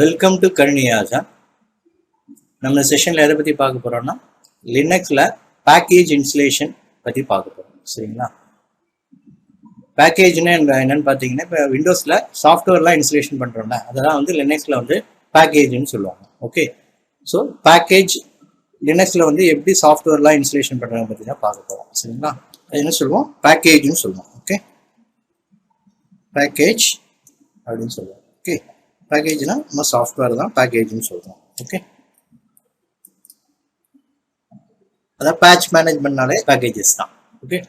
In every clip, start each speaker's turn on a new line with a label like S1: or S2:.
S1: Welcome to கருணியாஜா. நம்ம செஷன்ல எதை பத்தி பார்க்க போறோம்னா லினக்ஸ்ல பேக்கேஜ் இன்ஸ்டலேஷன் பத்தி பார்க்க போறோம். சரிங்களா? பேக்கேஜ்னா என்னன்னு பார்த்தீங்கன்னா, இப்போ விண்டோஸ்ல சாஃப்ட்வேர்லாம் இன்ஸ்டலேஷன் பண்றோம்ல, அதெல்லாம் வந்து லினக்ஸ்ல வந்து பேக்கேஜ்னு சொல்லுவாங்க. ஓகே, ஸோ பேக்கேஜ் லினக்ஸ்ல வந்து எப்படி சாஃப்ட்வேர்லாம் இன்ஸ்டலேஷன் பண்றதை பத்தி தான் பார்க்க போறோம். சரிங்களா? அது என்ன சொல்லுவோம்? பேக்கேஜ்னு சொல்லுவோம். ஓகே, பேக்கேஜ் அப்படின்னு சொல்லுவோம். ஓகே, பேக்கேஜ்னா நம்ம சாஃப்ட்வேர் தான் பேக்கேஜ்னு சொல்றோம். ஓகே, அதான் பேட்ச் மேனேஜ்மெண்ட்னாலே பேக்கேஜஸ் தான். ஓகே,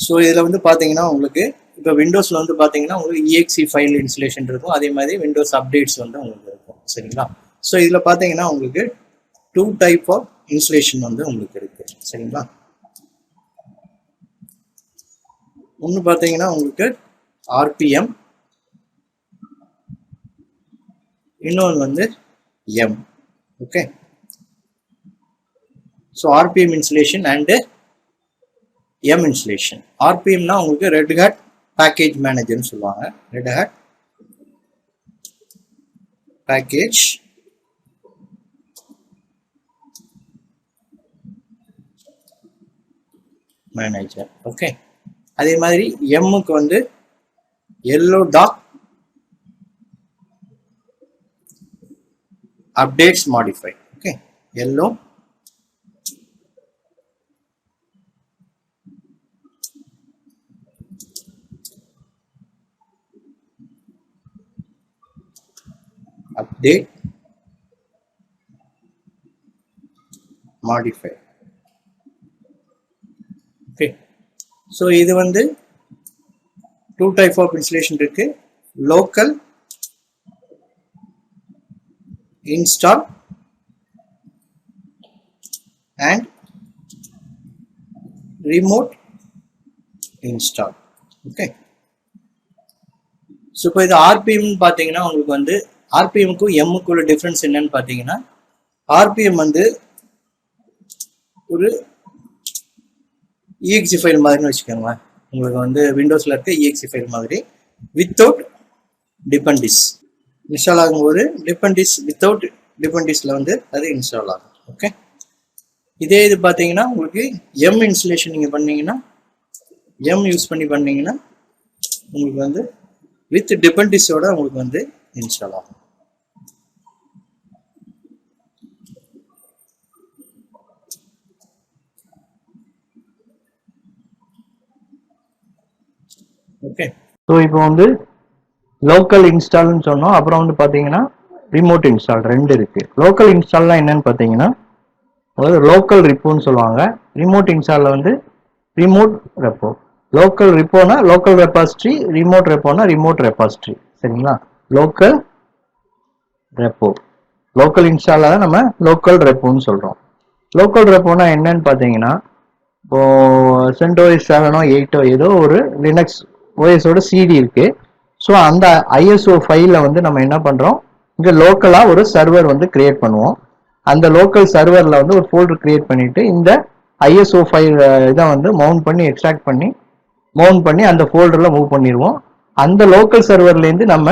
S1: ஸோ இதில் வந்து பார்த்தீங்கன்னா உங்களுக்கு இப்போ விண்டோஸில் வந்து பார்த்தீங்கன்னா உங்களுக்கு இஎக்ஸி ஃபைல் இன்ஸ்டலேஷன் இருக்கும், அதே மாதிரி விண்டோஸ் அப்டேட்ஸ் வந்து உங்களுக்கு இருக்கும். சரிங்களா? ஸோ இதில் பார்த்தீங்கன்னா உங்களுக்கு 2 டைப் ஆஃப் இன்ஸ்டலேஷன் வந்து உங்களுக்கு இருக்கு. சரிங்களா? ஒன்று பார்த்தீங்கன்னா உங்களுக்கு ஆர்பிஎம், இன்னொன்று வந்து YUM. Okay, so RPM installation and YUM installation. ஆர்பிஎம்னா உங்களுக்கு ரெட் ஹேட் பேக்கேஜ் மேனேஜர்னு சொல்லுவாங்க. Red Hat package manager. Okay, அதே மாதிரி எம்முக்கு வந்து yellow dog updates modify. Okay, yellow update modify. Okay, so இது வந்து 2 டைப் ஆஃப் இன்ஸ்டலேஷன் இருக்கு. Local install and remote install. Okay, so இப்போ இது ஆர்பிஎம் பார்த்தீங்கன்னா உங்களுக்கு வந்து ஆர்பிஎம்க்கும் எம்முக்குள்ள டிஃப்ரென்ஸ் என்னன்னு பார்த்தீங்கன்னா, ஆர்பிஎம் வந்து ஒரு இஎக்ஸி ஃபைல் மாதிரின்னு வச்சுக்கோங்க. உங்களுக்கு வந்து விண்டோஸில் இருக்க இஎக்ஸி ஃபைல் மாதிரி வித்தவுட் டிபெண்டிஸ் இன்ஸ்டால் ஆகும்போது டிபெண்டிஸ் வித்தவுட் டிபெண்டிஸில் வந்து அது இன்ஸ்டால் ஆகும். ஓகே, இதே இது பார்த்தீங்கன்னா உங்களுக்கு எம் இன்ஸ்டலேஷன் நீங்கள் பண்ணீங்கன்னா, எம் யூஸ் பண்ணி பண்ணீங்கன்னா உங்களுக்கு வந்து வித் டிபெண்டிஸோட உங்களுக்கு வந்து இன்ஸ்டால் ஆகும். ஓகே, ஸோ இப்போ வந்து லோக்கல் இன்ஸ்டால்னு சொன்னோம். அப்புறம் வந்து பார்த்தீங்கன்னா ரிமோட் இன்ஸ்டால் ரெண்டு இருக்கு. லோக்கல் இன்ஸ்டால்லாம் என்னன்னு பார்த்தீங்கன்னா அதாவது லோக்கல் ரிப்போன்னு சொல்லுவாங்க. ரிமோட் இன்ஸ்டாலில் வந்து ரிமோட் ரெப்போ. லோக்கல் ரிப்போனா லோக்கல் ரெபாசிட்ரி, ரிமோட் ரெப்போனா ரிமோட் ரெபாசிட்ரி. சரிங்களா? லோக்கல் ரெப்போ, லோக்கல் இன்ஸ்டால தான் நம்ம லோக்கல் ரெப்போன்னு சொல்றோம். லோக்கல் ரெப்போனா என்னன்னு பார்த்தீங்கன்னா, இப்போ CentOS 7ஓ 8ஓ ஏதோ ஒரு லினக்ஸ் ஓஎஸோட சிடி இருக்கு. ஸோ அந்த ஐஎஸ்ஓ ஃபைலில் வந்து நம்ம என்ன பண்றோம், இங்கே லோக்கலாக ஒரு சர்வர் வந்து கிரியேட் பண்ணுவோம். அந்த லோக்கல் சர்வரில் வந்து ஒரு ஃபோல்டர் கிரியேட் பண்ணிட்டு இந்த ஐஎஸ்ஓ ஃபைல் இதை வந்து மவுண்ட் பண்ணி அந்த ஃபோல்டரில் மூவ் பண்ணிடுவோம். அந்த லோக்கல் சர்வர்லேருந்து நம்ம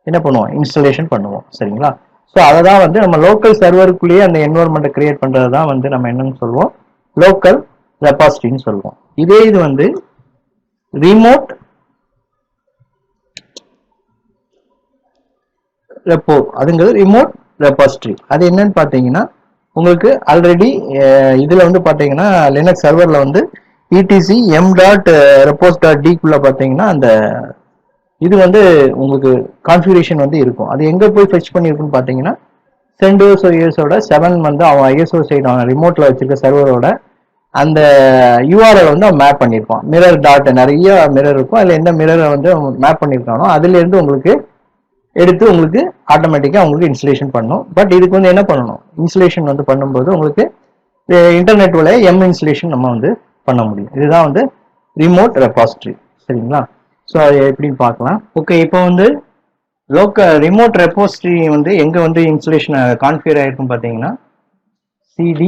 S1: என்ன பண்ணுவோம், இன்ஸ்டலேஷன் பண்ணுவோம். சரிங்களா? ஸோ அதை தான் வந்து நம்ம லோக்கல் சர்வருக்குள்ளேயே அந்த என்வரன்மெண்ட்டை கிரியேட் பண்ணுறது தான் வந்து நம்ம என்னன்னு சொல்லுவோம், லோக்கல் ரெபாசிட்டரின்னு சொல்லுவோம். இதே இது வந்து ரிமோட் ரெப்போ, அதுங்கிறது ரிமோட் ரெபாசிட்டரி. அது என்னன்னு பார்த்தீங்கன்னா உங்களுக்கு ஆல்ரெடி இதில் வந்து பார்த்தீங்கன்னா லினக்ஸ் சர்வரில் வந்து இடிசி எம் டாட் ரெப்போஸ் டாட் டிக்குள்ளே பார்த்தீங்கன்னா அந்த இது வந்து உங்களுக்கு கான்ஃபிகரேஷன் வந்து இருக்கும். அது எங்கே போய் ஃபெச் பண்ணியிருக்குன்னு பார்த்தீங்கன்னா CentOS OSோட 7 வந்து அவன் ஐஎஸ்ஓ சைடு அவன் ரிமோட்டில் வச்சிருக்க சர்வரோட அந்த யூஆர்எல் வந்து அவன் மேப் பண்ணியிருப்பான். மிரர் டாட் நிறைய மிரர் இருக்கும், அதில் எந்த மிரரை வந்து மேப் பண்ணியிருக்கானோ அதுலேருந்து உங்களுக்கு எடுத்து உங்களுக்கு ஆட்டோமேட்டிக்காக உங்களுக்கு இன்ஸ்டலேஷன் பண்ணும். பட் இதுக்கு வந்து என்ன பண்ணணும், இன்ஸ்டலேஷன் வந்து பண்ணும்போது உங்களுக்கு இன்டர்நெட் வழியாக எம் இன்ஸ்டலேஷன் நம்ம வந்து பண்ண முடியும். இதுதான் வந்து ரிமோட் ரெபாசிட்டரி. சரிங்களா? ஸோ அது எப்படின்னு பார்க்கலாம். ஓகே, இப்போ வந்து ரிமோட் ரெபாசிட்டரி வந்து எங்கே வந்து இன்ஸ்டலேஷன் கான்ஃபிகர் ஆகிருக்குன்னு பார்த்தீங்கன்னா cd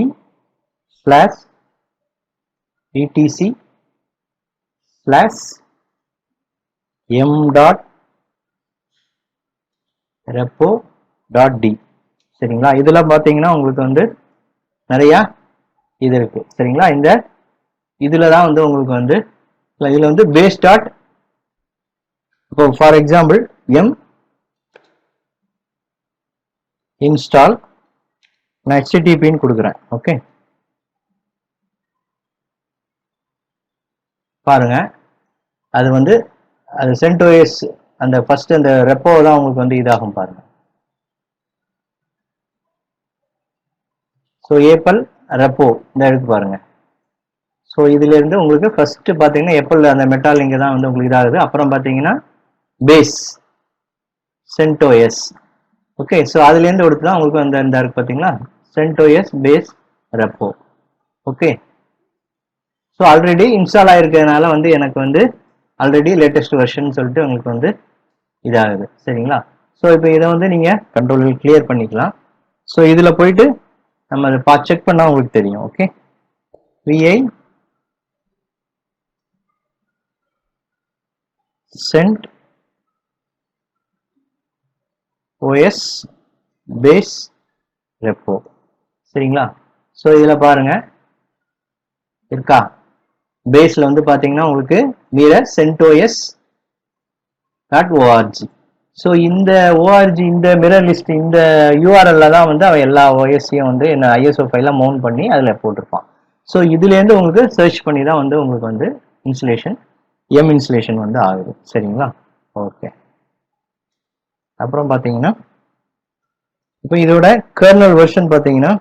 S1: /etc /m repo dot d. சரிங்களா, இதெல்லாம் பார்த்தீங்கன்னா உங்களுக்கு வந்து நிறையா இது இருக்கு. சரிங்களா, இந்த இதுல தான் வந்து உங்களுக்கு வந்து இதுல வந்து பேஸ் டாட், இப்போ ஃபார் எக்ஸாம்பிள் எம் இன்ஸ்டால் நான் HTTPன்னு கொடுக்குறேன். ஓகே, பாருங்க அது வந்து அது CentOS அந்த ஃபர்ஸ்ட் அந்த ரெப்போ தான் உங்களுக்கு வந்து இதாகும் பாருங்க. ஸோ ஏப்பல் ரெப்போ இந்த எடுத்து பாருங்க. ஸோ இதுல இருந்து உங்களுக்கு ஃபர்ஸ்ட் பார்த்தீங்கன்னா ஏப்பல் அந்த மெட்டாலிங்க தான் வந்து உங்களுக்கு இதாகுது. அப்புறம் பார்த்தீங்கன்னா பேஸ் CentOS. ஓகே, ஸோ அதுலேருந்து எடுத்து தான் உங்களுக்கு அந்த இந்த இருக்கு பார்த்தீங்களா, CentOS base repo. Okay, so already install ஆகிருக்கிறதுனால வந்து எனக்கு வந்து ஆல்ரெடி லேட்டஸ்ட் வெர்ஷன் சொல்லிட்டு உங்களுக்கு வந்து இதாகுது. சரிங்களா, ஸோ இப்போ இதை வந்து நீங்கள் கண்ட்ரோல் கிளியர் பண்ணிக்கலாம். ஸோ இதில் போயிட்டு நம்ம அதை செக் பண்ணால் உங்களுக்கு தெரியும். Okay, VI CentOS base repo. சரிங்களா, ஸோ இதில் பாருங்க இருக்கா, பேஸ்ல வந்து பாத்தீங்கன்னா உங்களுக்கு மீற CentOS.org. ஸோ இந்த ORG இந்த மிரர் லிஸ்ட் இந்த URL தான் வந்து அவன் எல்லா OSையும் வந்து என்ன ISO ஃபைல மவுண்ட் பண்ணி அதில் போட்டிருப்பான். ஸோ இதுலேருந்து உங்களுக்கு சர்ச் பண்ணி தான் வந்து உங்களுக்கு வந்து இன்ஸ்டலேஷன் இன்ஸ்டலேஷன் வந்து ஆகுது. சரிங்களா, ஓகே. அப்புறம் பார்த்தீங்கன்னா இப்போ இதோட கர்னல் வெர்ஷன் பார்த்தீங்கன்னா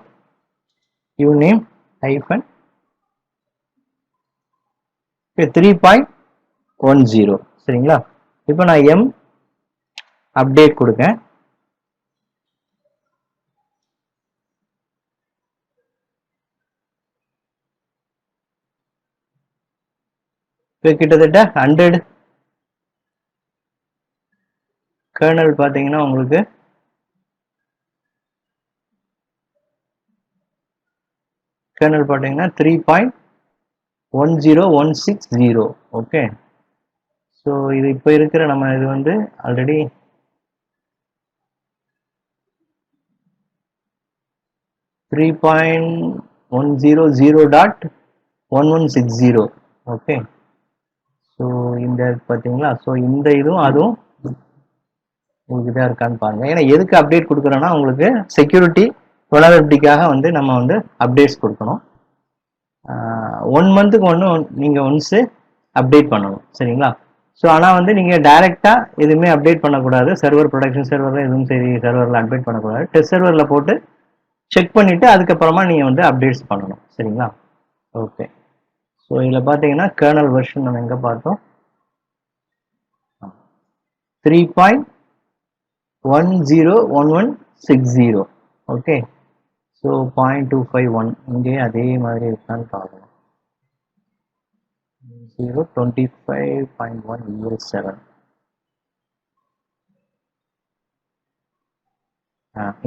S1: யூநேம் ஹைஃபன் 3.10. சரிங்களா, இப்போ நான் எம் அப்டேட் கொடுக்கேன். இப்போ கிட்டத்தட்ட 100 கர்னல் பார்த்தீங்கன்னா உங்களுக்கு கர்னல் பார்த்தீங்கன்னா 3.10160. ஓகே, ஸோ இது இப்போ இருக்கிற நம்ம இது வந்து ஆல்ரெடி த்ரீ 3.100.1160. ஓகே, ஸோ இந்த பார்த்தீங்களா, ஸோ இந்த இதுவும் அதுவும் உங்களுக்கு இதாக இருக்கான்னு பாருங்க. ஏன்னா எதுக்கு அப்டேட் கொடுக்குறோன்னா உங்களுக்கு செக்யூரிட்டி வல்னரபிலிட்டிக்காக வந்து நம்ம வந்து அப்டேட்ஸ் கொடுக்கணும். 1 மந்த்துக்கு நீங்கள் ஒன்ஸு அப்டேட் பண்ணணும். சரிங்களா, ஸோ ஆனால் வந்து நீங்கள் டைரெக்டாக எதுவுமே அப்டேட் பண்ணக்கூடாது. சர்வர் ப்ரொடக்ஷன் சர்வரில் எதுவும் சரி சர்வரில் அப்டேட் பண்ணக்கூடாது. டெஸ்ட் சர்வரில் போட்டு செக் பண்ணிவிட்டு அதுக்கப்புறமா நீங்கள் வந்து அப்டேட்ஸ் பண்ணணும். சரிங்களா, ஓகே. ஸோ இதில் பார்த்தீங்கன்னா கர்னல் வெர்ஷன் நம்ம எங்கே பார்த்தோம், 3.101160. ஓகே, ஸோ 0.251 இங்கே அதே மாதிரி இருக்கான்னு பார்க்கணும். 0.25.107.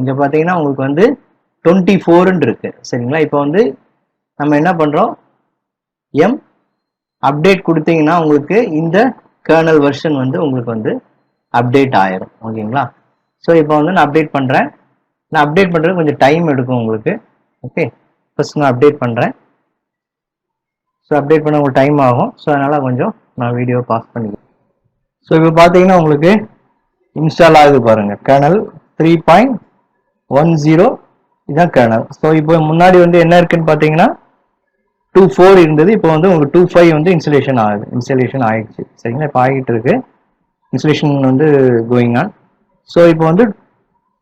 S1: இங்க பார்த்தீங்கன்னா உங்களுக்கு வந்து 24 இருக்கு. சரிங்களா, இப்போ வந்து நம்ம என்ன பண்றோம், எம் அப்டேட் கொடுத்தீங்கன்னா உங்களுக்கு இந்த கர்னல் வெர்ஷன் வந்து உங்களுக்கு வந்து அப்டேட் ஆயிரும். ஓகேங்களா, ஸோ இப்போ வந்து நான் அப்டேட் பண்றேன். நான் அப்டேட் பண்றது கொஞ்சம் டைம் எடுக்கும் உங்களுக்கு. ஓகே, ஃபர்ஸ்ட் நான் அப்டேட் பண்றேன். ஸோ அப்டேட் பண்ண உங்களுக்கு டைம் ஆகும். ஸோ அதனால கொஞ்சம் நான் வீடியோ பாஸ் பண்ணிக்கிறேன். ஸோ இப்போ பார்த்தீங்கன்னா உங்களுக்கு இன்ஸ்டால் ஆகுது பாருங்க, கர்னல் 3.10 இதுதான் கர்னல். ஸோ இப்போ முன்னாடி வந்து என்ன இருக்குன்னு பார்த்தீங்கன்னா 2.4 இருந்தது. இப்போ வந்து உங்களுக்கு 2.5 வந்து இன்ஸ்டலேஷன் ஆயிடுச்சு. சரிங்களா, இப்போ ஆகிட்டு இருக்கு, இன்ஸ்டலேஷன் வந்து கோயிங் ஆன். ஸோ இப்போ வந்து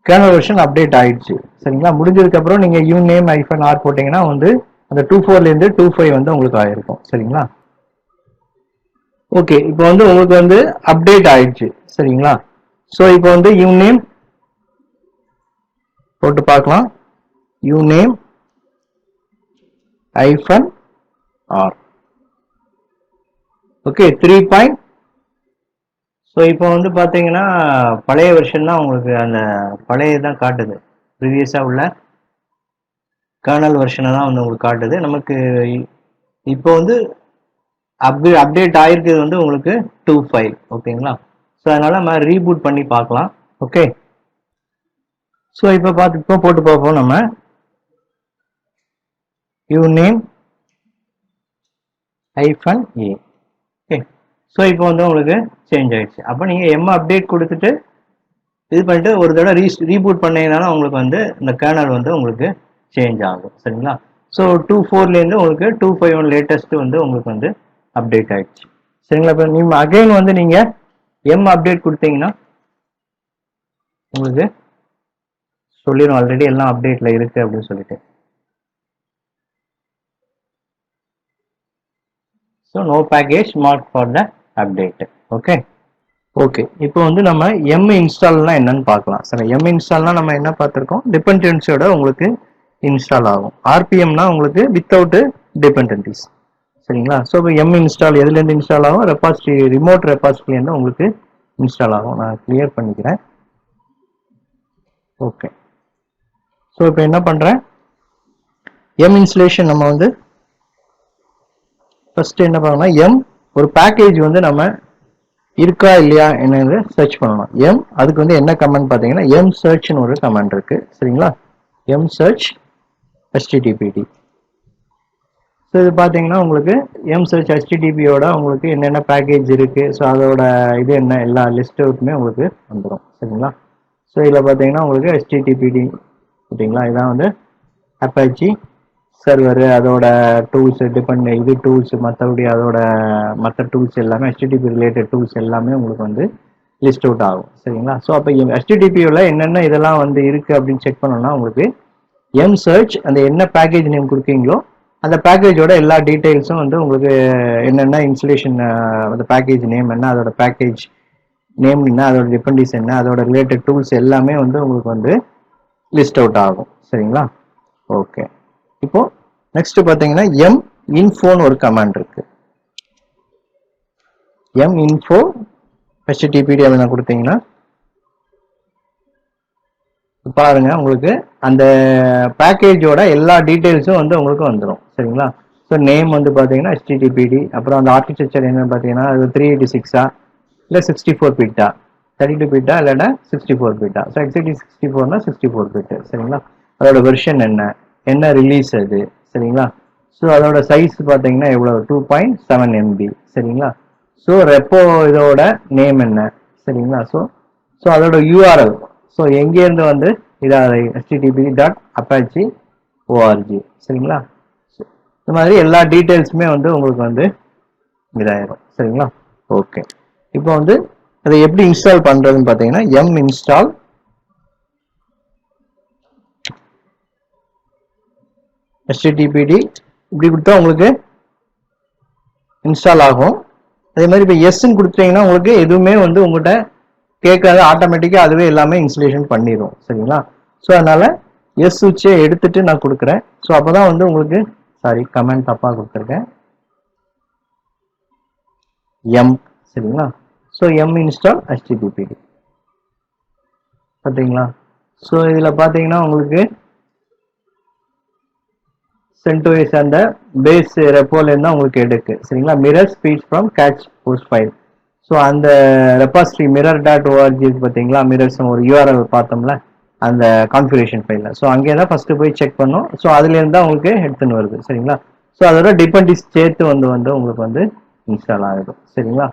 S1: கர்னல் வெர்ஷன் அப்டேட் ஆயிடுச்சு. சரிங்களா, முடிஞ்சதுக்கு அப்புறம் நீங்க யூநேம் -r போட்டீங்கன்னா வந்து அந்த 2.4 2.5 வந்து உங்களுக்கு ஆயிருக்கும். சரிங்களா, ஓகே. இப்போ வந்து உங்களுக்கு வந்து அப்டேட் ஆயிடுச்சு. சரிங்களா, ஸோ இப்போ வந்து யூநேம் போட்டு பார்க்கலாம். Uname -r. ஓகே, 3. ஸோ இப்போ வந்து பார்த்தீங்கன்னா பழைய வெர்ஷன் தான் உங்களுக்கு அந்த பழைய தான் காட்டுது. ப்ரீவியஸாக உள்ள கர்னல் வெர்ஷனை தான் வந்து உங்களுக்கு காட்டுது. நமக்கு இப்போ வந்து அப்டேட் ஆயிருக்கிறது வந்து உங்களுக்கு 2.5. ஓகேங்களா, ஸோ அதனால நம்ம ரீபூட் பண்ணி பார்க்கலாம். ஓகே, ஸோ இப்போ போட்டு பார்ப்போம் நம்ம uname -a. ஓகே, ஸோ இப்போ வந்து உங்களுக்கு சேஞ்ச் ஆயிடுச்சு. அப்போ நீங்கள் அப்டேட் கொடுத்துட்டு இது பண்ணிட்டு ஒரு தடவை ரீபூட் பண்ணீங்கனாலும் உங்களுக்கு வந்து இந்த கேர்னல் வந்து உங்களுக்கு சேஞ்ச் ஆகும். சரிங்களா? ஸோ 2.4லேருந்து உங்களுக்கு 2.51 லேட்டஸ்ட் வந்து உங்களுக்கு வந்து அப்டேட் ஆயிடுச்சு. சரிங்களா? இப்போ நீங்கள் அகைன் வந்து நீங்கள் அப்டேட் கொடுத்தீங்கன்னா உங்களுக்கு சொல்லிடும் ஆல்ரெடி எல்லாம் அப்டேட்ல இருக்கு அப்படின்னு சொல்லிட்டு. So no package mark for the update. Okay okay, இப்போ வந்து நம்ம இன்ஸ்டால்னா என்னன்னு பார்க்கலாம். சரி, இன்ஸ்டால்னா நம்ம என்ன பார்த்துருக்கோம், டிபெண்டன்சியோட உங்களுக்கு இன்ஸ்டால் ஆகும். ஆர்பிஎம்னா உங்களுக்கு வித்தவுட் டிபெண்டன்சிஸ். சரிங்களா? ஸோ இப்போ இன்ஸ்டால் எதுலேருந்து இன்ஸ்டால் ஆகும், ரெபாசிட்டரி ரிமோட் ரெபாசிட்டரிலேருந்து உங்களுக்கு இன்ஸ்டால் ஆகும். நான் கிளியர் பண்ணிக்கிறேன். ஓகே, ஸோ இப்போ என்ன பண்ணுறேன், இன்ஸ்டலேஷன் நம்ம வந்து ஃபர்ஸ்ட் என்ன பண்ணலாம், ஒரு பேக்கேஜ் வந்து நம்ம இருக்கா இல்லையா என்னன்னு சர்ச் பண்ணணும். அதுக்கு வந்து என்ன கமெண்ட் பார்த்தீங்கன்னா சர்ச்னு ஒரு கமெண்ட் இருக்கு. சரிங்களா? Search httpd. ஸோ இது பார்த்தீங்கன்னா உங்களுக்கு சர்ச் httpயோட உங்களுக்கு என்னென்ன பேக்கேஜ் இருக்கு, ஸோ அதோட இது என்ன எல்லா லிஸ்ட் அவுட்டுமே உங்களுக்கு வந்துடும். சரிங்களா? ஸோ இதில் பார்த்தீங்கன்னா உங்களுக்கு httpd ஓகேங்களா, இதான் வந்து அப்பாச்சி சர்வர், அதோட டூல்ஸ் இது டூல்ஸ், மற்றபடி அதோட மற்ற டூல்ஸ் எல்லாமே HTTP ரிலேட்டட் டூல்ஸ் எல்லாமே உங்களுக்கு வந்து லிஸ்ட் அவுட் ஆகும். சரிங்களா? ஸோ அப்போ HTTPல என்னென்ன இதெல்லாம் வந்து இருக்கு அப்படின்னு செக் பண்ணோம்னா உங்களுக்கு சர்ச் அந்த என்ன பேக்கேஜ் நேம் கொடுக்கீங்களோ அந்த பேக்கேஜோட எல்லா டீட்டெயில்ஸும் வந்து உங்களுக்கு என்னென்ன இன்ஸ்டலேஷன், அந்த பேக்கேஜ் நேம் என்ன, அதோட பேக்கேஜ் நேம் என்ன, அதோட டிபெண்டன்ஸ் என்ன, அதோட ரிலேட்டட் டூல்ஸ் எல்லாமே வந்து உங்களுக்கு வந்து லிஸ்ட் அவுட் ஆகும். சரிங்களா? ஓகே, இப்போ நெக்ஸ்ட் பாத்தீங்கன்னா இன்ஃபோன்னு ஒரு கமாண்ட் இருக்கு. info httpd அப்படின்னு கொடுத்தீங்கன்னா பாருங்க உங்களுக்கு அந்த பேக்கேஜோட எல்லா டீடைல்ஸும் வந்து உங்களுக்கு வந்துடும். சரிங்களா? ஸோ நேம் வந்து பார்த்தீங்கன்னா httpd, அப்புறம் அந்த ஆர்கிடெக்சர் என்னன்னு பார்த்தீங்கன்னா அது 386 இல்லை 64 பிட்டா, 32 பிட்டா இல்லைன்னா 64 பிட்டா. ஸோ எக்ஸாக்ட்லி 64னா 64 பிட்டு. சரிங்களா? அதோட வெர்ஷன் என்ன ரிலீஸ் அது. சரிங்களா? ஸோ அதோட சைஸ் பார்த்தீங்கன்னா எவ்வளோ, 2.7 MB. சரிங்களா? ஸோ ரெப்போ இதோட நேம் என்ன. சரிங்களா? ஸோ அதோட யூஆர்எல், ஸோ எங்கேருந்து வந்து இதாக http.apache.org. சரிங்களா? இந்த மாதிரி எல்லா டீட்டெயில்ஸுமே வந்து உங்களுக்கு வந்து இதாயிரும். சரிங்களா? ஓகே, இப்போ வந்து அதை எப்படி இன்ஸ்டால் பண்றதுன்னு பார்த்தீங்கன்னா இன்ஸ்டால் httpd இப்படி கொடுத்தா உங்களுக்கு இன்ஸ்டால் ஆகும். அதே மாதிரி இப்போ எஸ்ன்னு கொடுத்தீங்கன்னா உங்களுக்கு எதுவுமே வந்து உங்கள்கிட்ட கேட்காது, ஆட்டோமேட்டிக்காக அதுவே எல்லாமே இன்ஸ்டலேஷன் பண்ணிடும். சரிங்களா? ஸோ அதனால எஸ் சுவிட்சை எடுத்துட்டு நான் கொடுக்குறேன். ஸோ அப்போதான் வந்து உங்களுக்கு கமெண்ட் தப்பாக கொடுத்துருக்கேன். சரிங்களா? ஸோ இன்ஸ்டால் httpd பார்த்தீங்களா? ஸோ இதில் பார்த்தீங்கன்னா உங்களுக்கு சென்டோஸ் அந்த பேஸ் ரெப்போலேருந்து தான் உங்களுக்கு எடுக்கு. சரிங்களா? Mirror speech from catch post file. So அந்த ரெபாசிட்டரி mirror.org பார்த்தீங்களா, மிரர்ஸ் ஒரு யூஆர்எல் பார்த்தோம்ல அந்த கான்ஃபிகரேஷன் ஃபைலில். ஸோ அங்கே தான் ஃபஸ்ட்டு போய் செக் பண்ணோம். ஸோ அதுலேருந்து தான் உங்களுக்கு எடுத்துன்னு வருது. சரிங்களா? ஸோ அதோட டிபெண்டன்ஸ் சேர்த்து வந்து உங்களுக்கு வந்து இன்ஸ்டால் ஆகிடும். சரிங்களா?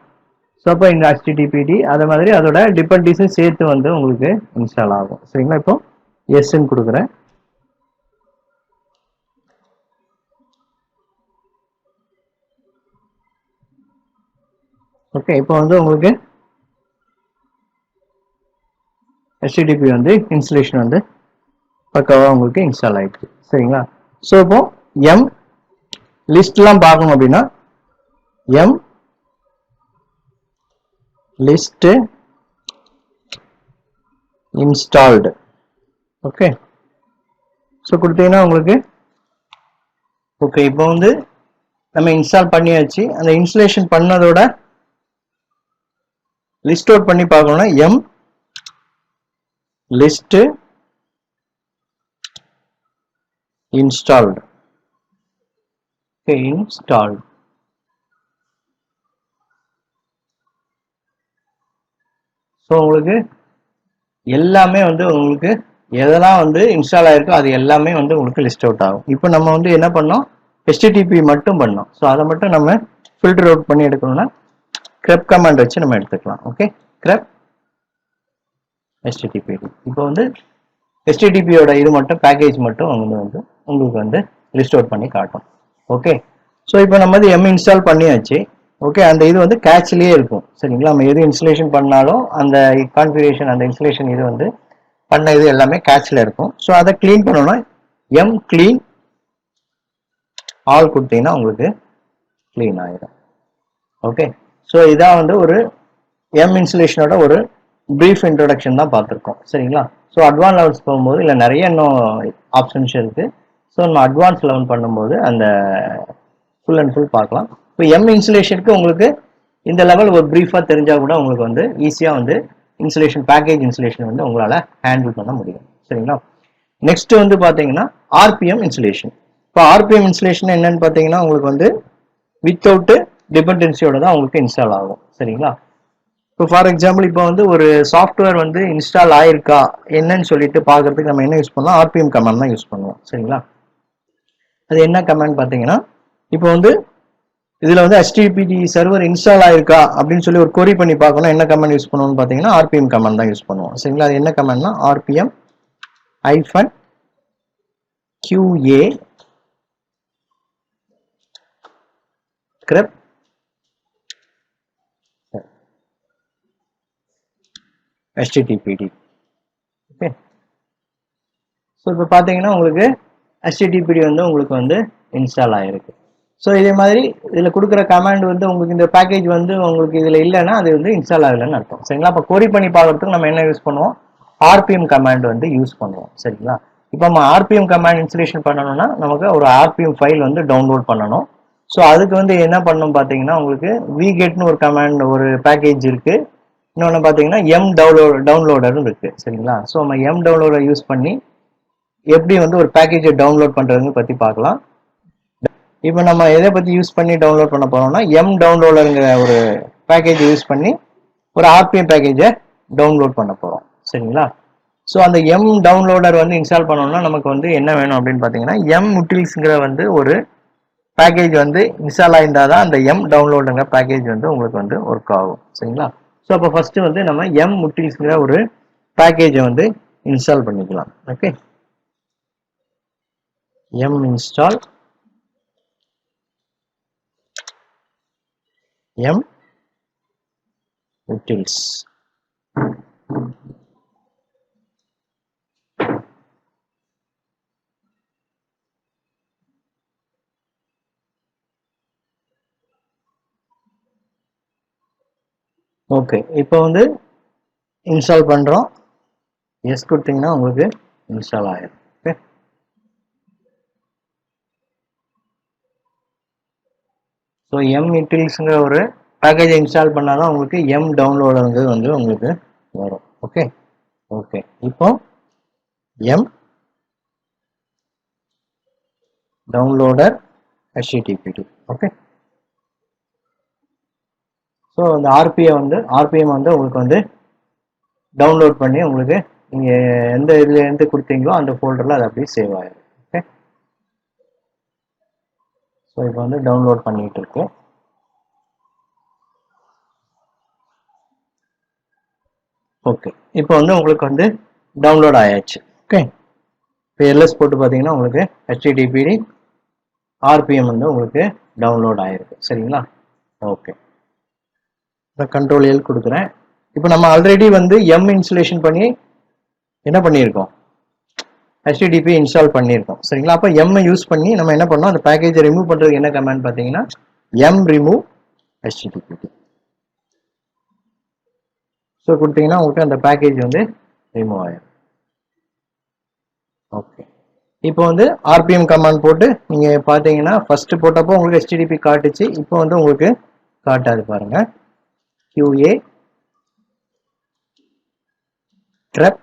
S1: ஸோ அப்போ இந்த httpd அதே மாதிரி அதோட டிபெண்டன்ஸும் சேர்த்து வந்து உங்களுக்கு இன்ஸ்டால் ஆகும். சரிங்களா? இப்போ எஸ்ன்னு கொடுக்குறேன். ஓகே, இப்போ வந்து உங்களுக்கு HTTP வந்து இன்ஸ்டலேஷன் வந்து பக்காவாக உங்களுக்கு இன்ஸ்டால் ஆயிடுச்சு. சரிங்களா? ஸோ இப்போ லிஸ்ட்லாம் பார்க்கணும் அப்படின்னா லிஸ்ட் இன்ஸ்டால்டு. ஓகே, ஸோ கொடுத்தீங்கன்னா உங்களுக்கு ஓகே, இப்போ வந்து நம்ம இன்ஸ்டால் பண்ணியாச்சு. அந்த இன்ஸ்டலேஷன் பண்ணதோட லிஸ்ட் அவுட் பண்ணி பார்க்கணும்னா list installed. Okay, installed. So உங்களுக்கு எல்லாமே வந்து உங்களுக்கு எதெல்லாம் வந்து இன்ஸ்டால் ஆயிருக்கோ அது எல்லாமே வந்து உங்களுக்கு லிஸ்ட் அவுட் ஆகும். இப்போ நம்ம வந்து என்ன பண்ணோம், HTTP மட்டும் பண்ணோம். ஸோ அதை மட்டும் நம்ம ஃபில்டர் அவுட் பண்ணி எடுக்கணும்னா grep கமாண்ட் வச்சு நம்ம எடுத்துக்கலாம். Okay, grep HTTPD. இப்போ வந்து HTTPயோட இது மட்டும் பேக்கேஜ் மட்டும் வந்து உங்களுக்கு வந்து லிஸ்ட் அவுட் பண்ணி காட்டும். ஓகே, ஸோ இப்போ நம்ம வந்து எம் இன்ஸ்டால் பண்ணியாச்சு. ஓகே, அந்த இது வந்து கேட்ச்லேயே இருக்கும். சரிங்களா, நம்ம எது இன்ஸ்டலேஷன் பண்ணாலும் அந்த கான்ஃபிகரேஷன் அந்த இன்ஸ்டலேஷன் இது வந்து பண்ண இது எல்லாமே கேட்ச்ல இருக்கும். ஸோ அதை கிளீன் பண்ணணும்னா எம் கிளீன் ஆல் கொடுத்தீங்கன்னா உங்களுக்கு கிளீன் ஆயிடும். ஓகே, ஸோ இதான் வந்து ஒரு எம் இன்ஸ்டலேஷனோட ஒரு பிரீஃப் இன்ட்ரோடக்ஷன் தான் பார்த்துருக்கோம். சரிங்களா, ஸோ அட்வான்ஸ் லெவல்ஸ் போகும்போது இல்லை நிறைய இன்னும் ஆப்ஷன்ஸ் இருக்கு. ஸோ நம்ம அட்வான்ஸ் லெவல் பண்ணும்போது அந்த ஃபுல் அண்ட் ஃபுல் பார்க்கலாம். இப்போ எம் இன்ஸ்டலேஷனுக்கு உங்களுக்கு இந்த லெவல் ஒரு பிரீஃபாக தெரிஞ்சால் கூட உங்களுக்கு வந்து ஈஸியாக வந்து இன்ஸ்டலேஷன் பேக்கேஜ் இன்ஸ்டலேஷன் வந்து உங்களால் ஹேண்டில் பண்ண முடியும். சரிங்களா, நெக்ஸ்ட் வந்து பார்த்தீங்கன்னா ஆர்பிஎம் இன்ஸ்டலேஷன். இப்போ ஆர்பிஎம் இன்ஸ்டலேஷன் என்னன்னு பார்த்தீங்கன்னா உங்களுக்கு வந்து வித்தவுட் டிபெண்டன்சியோட தான் உங்களுக்கு இன்ஸ்டால் ஆகும். சரிங்களா, இப்போ ஃபார் எக்ஸாம்பிள் இப்போ வந்து ஒரு சாஃப்ட்வேர் வந்து இன்ஸ்டால் ஆயிருக்கா என்னன்னு சொல்லிட்டு பார்க்கறதுக்கு நம்ம என்ன யூஸ் பண்ணலாம், ஆர்பிஎம் கமாண்ட் தான் யூஸ் பண்ணுவோம். சரிங்களா, அது என்ன கமாண்ட் பார்த்தீங்கன்னா இப்போ வந்து இதில் வந்து HTTP சர்வர் இன்ஸ்டால் ஆயிருக்கா அப்படின்னு சொல்லி ஒரு கொரி பண்ணி பார்க்கணும் என்ன கமாண்ட் யூஸ் பண்ணுவோம்னு பார்த்தீங்கன்னா ஆர்பிஎம் கமாண்ட் தான் யூஸ் பண்ணுவோம். சரிங்களா, அது என்ன கமாண்ட்னா RPM -QA grep HTTPD. Okay, so இப்போ பார்த்தீங்கன்னா உங்களுக்கு HTTPD வந்து உங்களுக்கு வந்து இன்ஸ்டால் ஆகிருக்கு. ஸோ இதே மாதிரி இதில் கொடுக்குற கமாண்ட் வந்து உங்களுக்கு இந்த பேக்கேஜ் வந்து உங்களுக்கு இதில் இல்லைன்னா அது வந்து இன்ஸ்டால் ஆகலைன்னு அர்த்தம். சரிங்களா, இப்போ கொரி பண்ணி பார்க்கறதுக்கு நம்ம என்ன யூஸ் பண்ணுவோம், ஆர்பிஎம் கமாண்ட் வந்து யூஸ் பண்ணுவோம். சரிங்களா, இப்போ நம்ம ஆர்பிஎம் கமாண்ட் இன்ஸ்டலேஷன் பண்ணணும்னா நமக்கு ஒரு ஆர்பிஎம் ஃபைல் வந்து டவுன்லோட் பண்ணணும். ஸோ அதுக்கு வந்து என்ன பண்ணணும் பார்த்தீங்கன்னா உங்களுக்கு விகெட்னு ஒரு கமாண்ட் ஒரு பேக்கேஜ் இருக்கு. இன்னொன்று பார்த்தீங்கன்னா டவுன்லோடரும் இருக்கு. சரிங்களா, ஸோ நம்ம டவுன்லோடர் யூஸ் பண்ணி எப்படி வந்து ஒரு பேக்கேஜை டவுன்லோட் பண்ணுறதுன்னு பற்றி பார்க்கலாம். இப்போ நம்ம எதை பற்றி யூஸ் பண்ணி டவுன்லோட் பண்ண போறோம்னா டவுன்லோடருங்கிற ஒரு பேக்கேஜை யூஸ் பண்ணி ஒரு ஆர்பிஎம் பேக்கேஜை டவுன்லோட் பண்ண போகிறோம். சரிங்களா, ஸோ அந்த டவுன்லோடர் வந்து இன்ஸ்டால் பண்ணோம்னா நமக்கு வந்து என்ன வேணும் அப்படின்னு பார்த்தீங்கன்னா utils வந்து ஒரு பேக்கேஜ் வந்து இன்ஸ்டால் ஆயிருந்தால் தான் அந்த டவுன்லோடுங்கிற பேக்கேஜ் வந்து உங்களுக்கு வந்து ஒர்க் ஆகும். சரிங்களா, ஸோ அப்போ ஃபர்ஸ்ட் வந்து நம்ம utils ஒரு பேக்கேஜை வந்து இன்ஸ்டால் பண்ணிக்கலாம். Okay, install utils. ஓகே, இப்போ வந்து இன்ஸ்டால் பண்ணுறோம். எஸ் கொடுத்தீங்கன்னா உங்களுக்கு இன்ஸ்டால் ஆயிடும். ஓகே, ஸோ utils ஒரு பேக்கேஜை இன்ஸ்டால் பண்ணாதான் உங்களுக்கு டவுன்லோடுங்கிறது வந்து உங்களுக்கு வரும். ஓகே ஓகே, இப்போ டவுன்லோடர் HTTPD. ஓகே, ஸோ அந்த ஆர்பிஎம் வந்து உங்களுக்கு வந்து டவுன்லோட் பண்ணி உங்களுக்கு நீங்கள் எந்த இதுலேருந்து கொடுத்தீங்களோ அந்த ஃபோல்டரில் அது அப்படியே சேவ் ஆகிடும். ஓகே, ஸோ இப்போ வந்து டவுன்லோட் பண்ணிட்டு இருக்கு. ஓகே, இப்போ வந்து உங்களுக்கு வந்து டவுன்லோட் ஆயாச்சு. ஓகே, இப்போ எல்எஸ் போட்டு பார்த்தீங்கன்னா உங்களுக்கு HTTPD RPM வந்து உங்களுக்கு டவுன்லோட் ஆயிருக்கு. சரிங்களா, ஓகே, இப்போ கண்ட்ரோல் எல் கொடுக்குறேன். இப்போ நம்ம ஆல்ரெடி வந்து இன்ஸ்டலேஷன் பண்ணி என்ன பண்ணியிருக்கோம், HTTP இன்ஸ்டால் பண்ணியிருக்கோம். சரிங்களா, அப்போ யூஸ் பண்ணி நம்ம என்ன பண்ணோம், அந்த பேக்கேஜை ரிமூவ் பண்ணுறதுக்கு என்ன கமாண்ட் பார்த்தீங்கன்னா remove HTTPD. ஸோ கொடுத்தீங்கன்னா உங்களுக்கு அந்த பேக்கேஜ் வந்து ரிமூவ் ஆயிடும். ஓகே, இப்போ வந்து RPM கமாண்ட் போட்டு நீங்கள் பார்த்தீங்கன்னா ஃபர்ஸ்ட் போட்டப்போ உங்களுக்கு HTTP காட்டுச்சு. இப்போ வந்து உங்களுக்கு காட்டாது பாருங்க. QA grep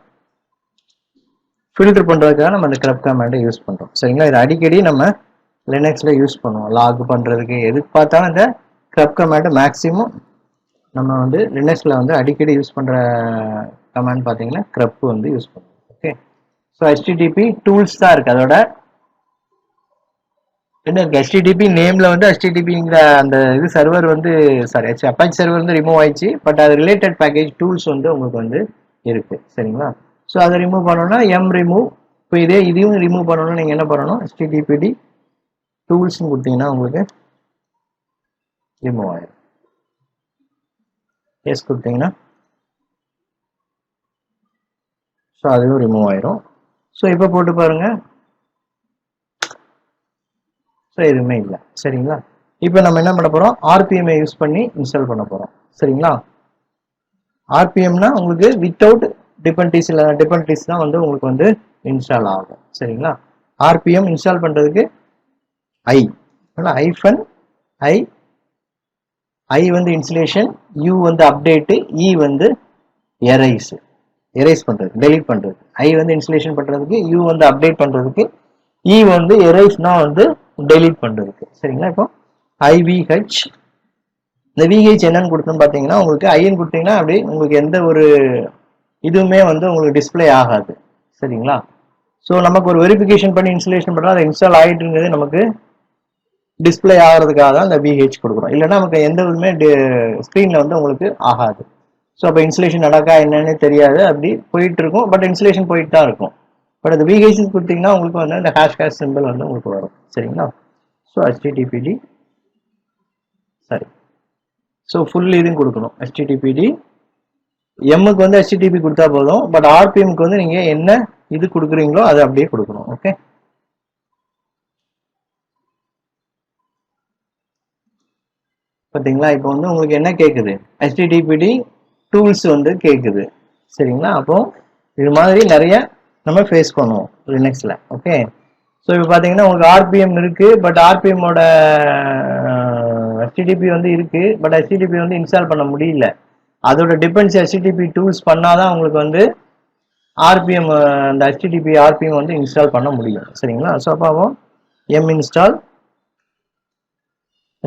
S1: ஃபில்டர் பண்ணுறதுக்காக நம்ம அந்த grep கமாண்டை யூஸ் பண்ணுறோம். சரிங்களா, இது அடிக்கடி நம்ம லினக்ஸில் யூஸ் பண்ணுவோம். லாக் பண்ணுறதுக்கு எதுக்கு பார்த்தாலும் இந்த grep கமாண்டை மேக்ஸிமம் நம்ம வந்து லினக்ஸில் வந்து அடிக்கடி யூஸ் பண்ணுற கமாண்ட் பார்த்தீங்கன்னா grep வந்து யூஸ் பண்ணுவோம். ஓகே, ஸோ HTTP டூல்ஸ் தான் இருக்கு. அதோட என்ன இருக்கு, HTTP நேம்ல வந்து HTTPங்கிற அந்த இது சர்வர் வந்து சாரி அப்பாச்சி சர்வர் வந்து ரிமூவ் ஆயிடுச்சு. பட் அது ரிலேட்டட் பேக்கேஜ் டூல்ஸ் வந்து உங்களுக்கு வந்து இருக்கு. சரிங்களா? ஸோ அதை ரிமூவ் பண்ணணும்னா ரிமூவ். இப்போ இதையும் ரிமூவ் பண்ணணும்னா நீங்க என்ன பண்ணணும், HTTPD டூல்ஸ் கொடுத்தீங்கன்னா உங்களுக்கு ரிமூவ் ஆயிடும். எஸ் கொடுத்தீங்கன்னா ஸோ அதுவும் ரிமூவ் ஆயிரும். ஸோ இப்போ போட்டு பாருங்க, ஸோ எதுவுமே இல்லை. சரிங்களா? இப்போ நம்ம என்ன பண்ண போறோம், RPM யூஸ் பண்ணி இன்ஸ்டால் பண்ண போறோம். சரிங்களா? RPMனா உங்களுக்கு வித்தவுட் டிபெண்டன்சிஸ் இல்லை, டிபெண்டன்சிஸ் தான் வந்து உங்களுக்கு வந்து இன்ஸ்டால் ஆகும். சரிங்களா? RPM இன்ஸ்டால் பண்றதுக்கு ஐஃபன் ஐ வந்து இன்ஸ்டலேஷன், யூ வந்து அப்டேட், இ வந்து எரேஸ் பண்றது, டெலீட் பண்றது. ஐ வந்து இன்ஸ்டலேஷன் பண்றதுக்கு, யூ வந்து அப்டேட் பண்றதுக்கு, இ வந்து எரேஸ்னா வந்து டெலீட் பண்றதுக்கு. சரிங்களா? இப்போ IVH, இந்த VH என்னன்னு கொடுத்தோம்னு பாத்தீங்கன்னா உங்களுக்கு ஐன்னு கொடுத்தீங்கன்னா அப்படி உங்களுக்கு எந்த ஒரு இதுவுமே வந்து உங்களுக்கு டிஸ்பிளே ஆகாது. சரிங்களா? ஸோ நமக்கு ஒரு வெரிஃபிகேஷன் பண்ணி இன்ஸ்டலேஷன் பண்ணா அது இன்ஸ்டால் ஆகிட்டுங்கிறது நமக்கு டிஸ்பிளே ஆகிறதுக்காக தான் இந்த VH கொடுக்குறோம். இல்லைன்னா நமக்கு எந்த இதுவுமே ஸ்க்ரீன்ல வந்து உங்களுக்கு ஆகாது. ஸோ அப்போ இன்ஸ்டலேஷன் நடக்கா என்னன்னு தெரியாது, அப்படி போயிட்டு இருக்கும். பட் இன்ஸ்டலேஷன் போயிட்டு தான் இருக்கும். பட் அது VH கொடுத்தீங்கன்னா உங்களுக்கு வந்து இந்த ஹேஷ் சிம்பிள் வந்து உங்களுக்கு வரும். சரிங்களா? ஸோ HTTPD சரி, ஸோ ஃபுல் இதுவும் கொடுக்கணும். HTTPD எம்முக்கு வந்து HTTP கொடுத்தா போதும். பட் RPMக்கு வந்து நீங்க என்ன இது கொடுக்குறீங்களோ அதை அப்படியே கொடுக்கணும். ஓகே, பார்த்தீங்களா? இப்போ வந்து உங்களுக்கு என்ன கேட்குது, HTTPD டூல்ஸ் வந்து கேட்குது. சரிங்களா? அப்போ இது மாதிரி நிறைய நம்ம ஃபேஸ் பண்ணுவோம் லினக்ஸ்ல. ஓகே, ஸோ இப்போ பார்த்தீங்கன்னா உங்களுக்கு RPM இருக்கு. பட் RPMோட HTTP வந்து இருக்கு. பட் HTTP வந்து இன்ஸ்டால் பண்ண முடியல. அதோட டிபெண்ட்ஸ் HTTP டூல்ஸ் பண்ணாதான் உங்களுக்கு வந்து RPM அந்த HTTP RPM வந்து இன்ஸ்டால் பண்ண முடியும். சரிங்களா? ஸோ அப்போ install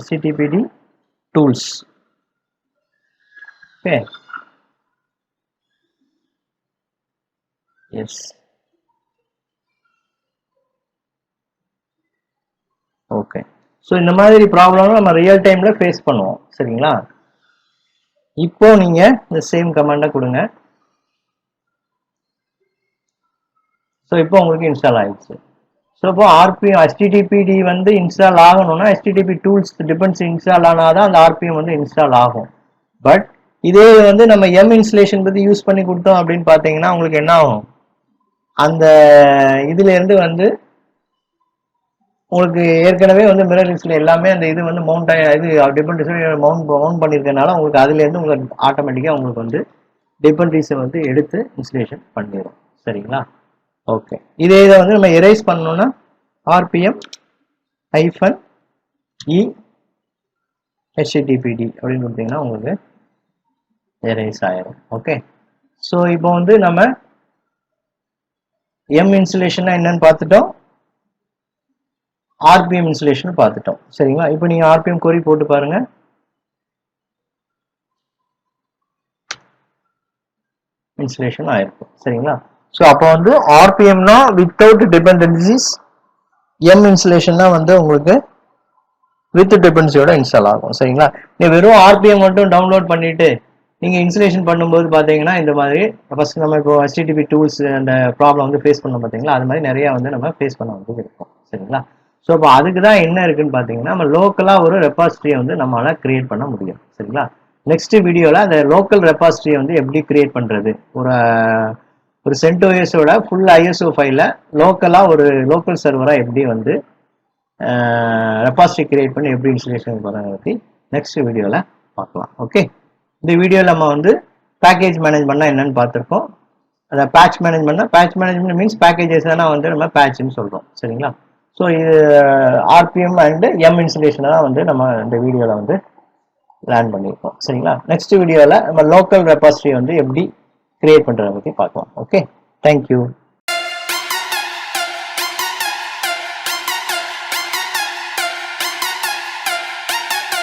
S1: HTTPD tools. Okay, yes, okay. So இந்த மாதிரி ப்ராப்ளம் நம்ம ரியல் டைம்ல ஃபேஸ் பண்ணுவோம். சரிங்களா? இப்போ நீங்க இந்த சேம் கமாண்டை கொடுங்க. ஸோ இப்போ உங்களுக்கு இன்ஸ்டால் ஆயிடுச்சு. ஸோ இப்போ HTTPD வந்து இன்ஸ்டால் ஆகணும்னா HTTP டூல்ஸ் டிபெண்ட்ஸ் இன்ஸ்டால் ஆனாதான் அந்த RPM வந்து இன்ஸ்டால் ஆகும். பட் இதே வந்து நம்ம இன்ஸ்டலேஷன் பத்தி யூஸ் பண்ணி கொடுத்தோம் அப்படின்னு பார்த்தீங்கன்னா உங்களுக்கு என்ன ஆகும், அந்த இதுல இருந்து வந்து உங்களுக்கு ஏற்கனவே வந்து மிரர் லிஸ்ட்ல எல்லாமே அந்த இது வந்து மவுண்ட் இது டிபெண்டன்சி மவுண்ட் பண்ணிருக்கனால உங்களுக்கு அதுல இருந்து உங்களுக்கு ஆட்டோமேட்டிக்கா உங்களுக்கு வந்து டிபெண்டன்சிஸை வந்து எடுத்து இன்ஸ்டலேஷன் பண்ணிடும். சரிங்களா? ஓகே, இதே இதை வந்து நம்ம எரேஸ் பண்ணணும்னா RPM -E HTTPD அப்படின்னு கொடுத்தீங்கன்னா உங்களுக்கு எரேஸ் ஆயிரும். ஓகே, ஸோ இப்போ வந்து நம்ம இன்ஸ்டலேஷன் என்னன்னு பார்த்துட்டோம், RPM இன்ஸ்டலேஷன் பார்த்துட்டோம். சரிங்களா? இப்போ நீங்க RPM கோரி போட்டு பாருங்க. இன்ஸ்டலேஷன் ஆயிருக்கும். சரிங்களா? ஸோ அப்போ வந்து RPMனா வித்தவுட் டிபெண்டன்சிஸ், இன்ஸ்டலேஷன்னா வந்து உங்களுக்கு வித் டிபெண்டன்சியோட இன்ஸ்டால் ஆகும். சரிங்களா? நீ வெறும் RPM மட்டும் டவுன்லோட் பண்ணிட்டு நீங்க இன்ஸ்டலேஷன் பண்ணும்போது பாத்தீங்கன்னா இந்த மாதிரி ஃபர்ஸ்ட் நம்ம இப்போ HTTP டூல்ஸ் அந்த ப்ராப்ளம் வந்து ஃபேஸ் பண்ணோம் பாத்தீங்களா, அது மாதிரி நிறைய வந்து நம்ம ஃபேஸ் பண்ண வந்து இருக்கும். சரிங்களா? ஸோ இப்போ அதுக்கு தான் என்ன இருக்குன்னு பார்த்தீங்கன்னா நம்ம லோக்கலாக ஒரு ரெபாசிட்டரியை வந்து நம்மளால கிரியேட் பண்ண முடியும். சரிங்களா? நெக்ஸ்ட் வீடியோவில் அந்த லோக்கல் ரெபாசிட்டரியை வந்து எப்படி கிரியேட் பண்ணுறது, ஒரு CentOSஓட ஃபுல் ISO ஃபைலை லோக்கலாக ஒரு லோக்கல் சர்வராக எப்படி வந்து ரெபாசிட்டரி கிரியேட் பண்ணி எப்படி இன்ஸ்டலேஷன் பண்ணுறதை பற்றி நெக்ஸ்ட் வீடியோவில் பார்க்கலாம். ஓகே, இந்த வீடியோவில் நம்ம வந்து பேக்கேஜ் மேனேஜ்மெண்ட்னா என்னன்னு பார்த்துருக்கோம். அதை பேட்ச் மேனேஜ்மெண்ட் மீன்ஸ் பேக்கேஜஸ் தானே வந்து நம்ம பேட்ச்னு சொல்கிறோம். சரிங்களா? ஸோ இது RPM அண்ட் இன்ஸ்டலேஷனை தான் வந்து நம்ம இந்த வீடியோவில் வந்து லேர்ன் பண்ணியிருக்கோம். சரிங்களா? நெக்ஸ்ட் வீடியோவில் நம்ம லோக்கல் ரெபாசிட்டரி வந்து எப்படி கிரியேட் பண்ணுறதை பற்றி பார்க்கலாம். Okay, thank you.